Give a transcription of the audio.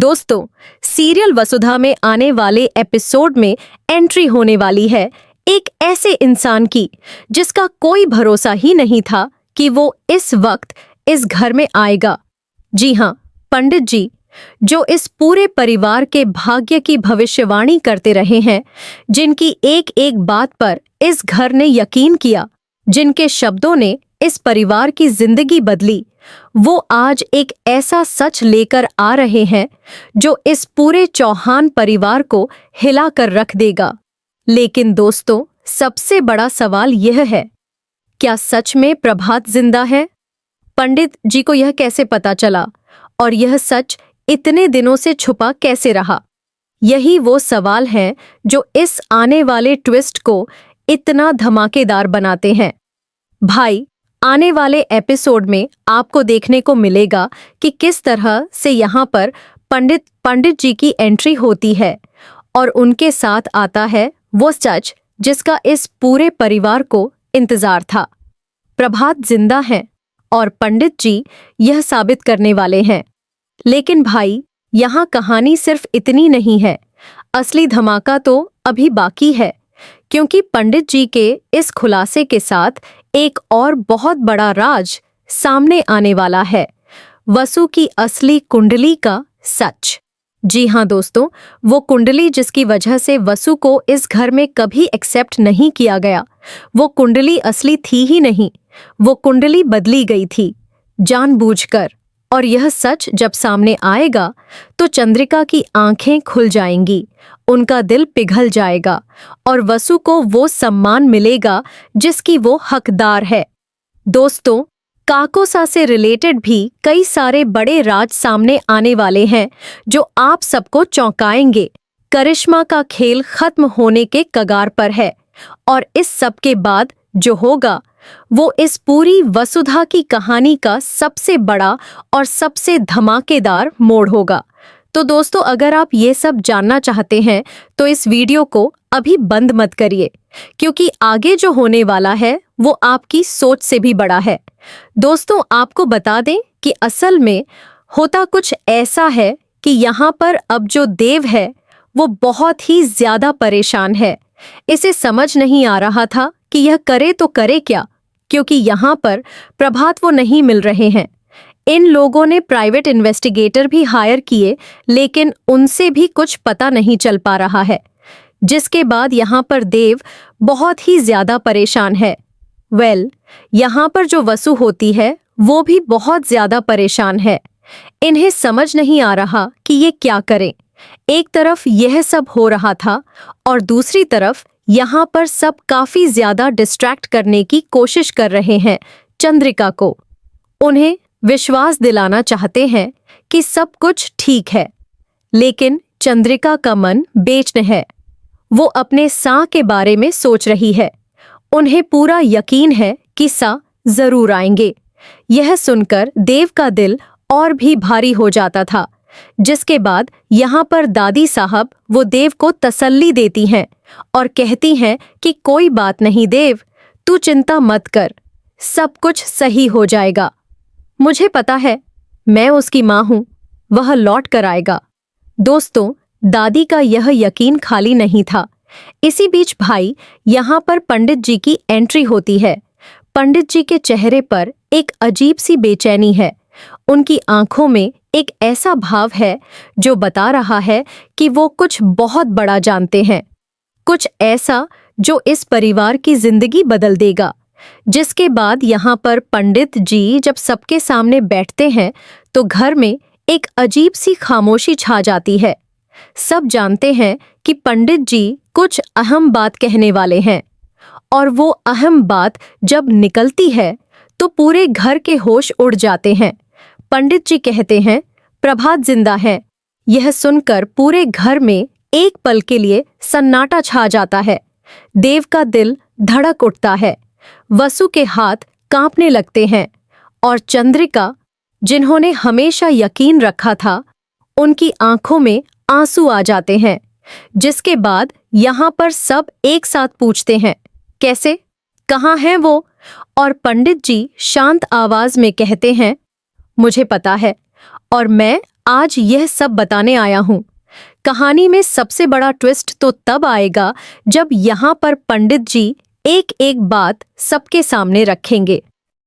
दोस्तों, सीरियल वसुधा में आने वाले एपिसोड में एंट्री होने वाली है एक ऐसे इंसान की जिसका कोई भरोसा ही नहीं था कि वो इस वक्त इस घर में आएगा। जी हाँ, पंडित जी, जो इस पूरे परिवार के भाग्य की भविष्यवाणी करते रहे हैं, जिनकी एक एक बात पर इस घर ने यकीन किया, जिनके शब्दों ने इस परिवार की जिंदगी बदली, वो आज एक ऐसा सच लेकर आ रहे हैं जो इस पूरे चौहान परिवार को हिला कर रख देगा। लेकिन दोस्तों, सबसे बड़ा सवाल यह है, क्या सच में प्रभात जिंदा है? पंडित जी को यह कैसे पता चला और यह सच इतने दिनों से छुपा कैसे रहा? यही वो सवाल हैं जो इस आने वाले ट्विस्ट को इतना धमाकेदार बनाते हैं। भाई, आने वाले एपिसोड में आपको देखने को मिलेगा कि किस तरह से यहाँ पर पंडित जी की एंट्री होती है और उनके साथ आता है वो सच जिसका इस पूरे परिवार को इंतजार था। प्रभात जिंदा है और पंडित जी यह साबित करने वाले हैं। लेकिन भाई, यहाँ कहानी सिर्फ इतनी नहीं है, असली धमाका तो अभी बाकी है, क्योंकि पंडित जी के इस खुलासे के साथ एक और बहुत बड़ा राज सामने आने वाला है, वसु की असली कुंडली का सच। जी हाँ दोस्तों, वो कुंडली जिसकी वजह से वसु को इस घर में कभी एक्सेप्ट नहीं किया गया, वो कुंडली असली थी ही नहीं, वो कुंडली बदली गई थी जानबूझकर। और यह सच जब सामने आएगा तो चंद्रिका की आंखें खुल जाएंगी, उनका दिल पिघल जाएगा और वसु को वो सम्मान मिलेगा जिसकी वो हकदार है। दोस्तों, काकोसा से रिलेटेड भी कई सारे बड़े राज सामने आने वाले हैं जो आप सबको चौंकाएंगे। करिश्मा का खेल खत्म होने के कगार पर है और इस सब के बाद जो होगा वो इस पूरी वसुधा की कहानी का सबसे बड़ा और सबसे धमाकेदार मोड़ होगा। तो दोस्तों, अगर आप ये सब जानना चाहते हैं तो इस वीडियो को अभी बंद मत करिए, क्योंकि आगे जो होने वाला है वो आपकी सोच से भी बड़ा है। दोस्तों, आपको बता दें कि असल में होता कुछ ऐसा है कि यहाँ पर अब जो देव है वो बहुत ही ज्यादा परेशान है। इसे समझ नहीं आ रहा था कि यह करे तो करे क्या, क्योंकि यहाँ पर प्रभात वो नहीं मिल रहे हैं। इन लोगों ने प्राइवेट इन्वेस्टिगेटर भी हायर किए, लेकिन उनसे भी कुछ पता नहीं चल पा रहा है, जिसके बाद यहाँ पर देव बहुत ही ज्यादा परेशान है। यहाँ पर जो वसु होती है वो भी बहुत ज्यादा परेशान है। इन्हें समझ नहीं आ रहा कि ये क्या करें। एक तरफ यह सब हो रहा था और दूसरी तरफ यहाँ पर सब काफी ज्यादा डिस्ट्रैक्ट करने की कोशिश कर रहे हैं चंद्रिका को। उन्हें विश्वास दिलाना चाहते हैं कि सब कुछ ठीक है, लेकिन चंद्रिका का मन बेचैन है। वो अपने सा के बारे में सोच रही है। उन्हें पूरा यकीन है कि सा जरूर आएंगे। यह सुनकर देव का दिल और भी भारी हो जाता था, जिसके बाद यहाँ पर दादी साहब वो देव को तसल्ली देती हैं और कहती हैं कि कोई बात नहीं देव, तू चिंता मत कर, सब कुछ सही हो जाएगा। मुझे पता है, मैं उसकी माँ हूँ, वह लौट कर आएगा। दोस्तों, दादी का यह यकीन खाली नहीं था। इसी बीच भाई, यहाँ पर पंडित जी की एंट्री होती है। पंडित जी के चेहरे पर एक अजीब सी बेचैनी है। उनकी आंखों में एक ऐसा भाव है जो बता रहा है कि वो कुछ बहुत बड़ा जानते हैं, कुछ ऐसा जो इस परिवार की जिंदगी बदल देगा। जिसके बाद यहाँ पर पंडित जी जब सबके सामने बैठते हैं तो घर में एक अजीब सी खामोशी छा जाती है। सब जानते हैं कि पंडित जी कुछ अहम बात कहने वाले हैं, और वो अहम बात जब निकलती है तो पूरे घर के होश उड़ जाते हैं। पंडित जी कहते हैं, प्रभात जिंदा है। यह सुनकर पूरे घर में एक पल के लिए सन्नाटा छा जाता है। देव का दिल धड़क उठता है, वसु के हाथ कांपने लगते हैं और चंद्रिका, जिन्होंने हमेशा यकीन रखा था, उनकी आंखों में आंसू आ जाते हैं। जिसके बाद यहाँ पर सब एक साथ पूछते हैं, कैसे, कहाँ हैं वो? और पंडित जी शांत आवाज में कहते हैं, मुझे पता है और मैं आज यह सब बताने आया हूँ। कहानी में सबसे बड़ा ट्विस्ट तो तब आएगा जब यहाँ पर पंडित जी एक एक बात सबके सामने रखेंगे।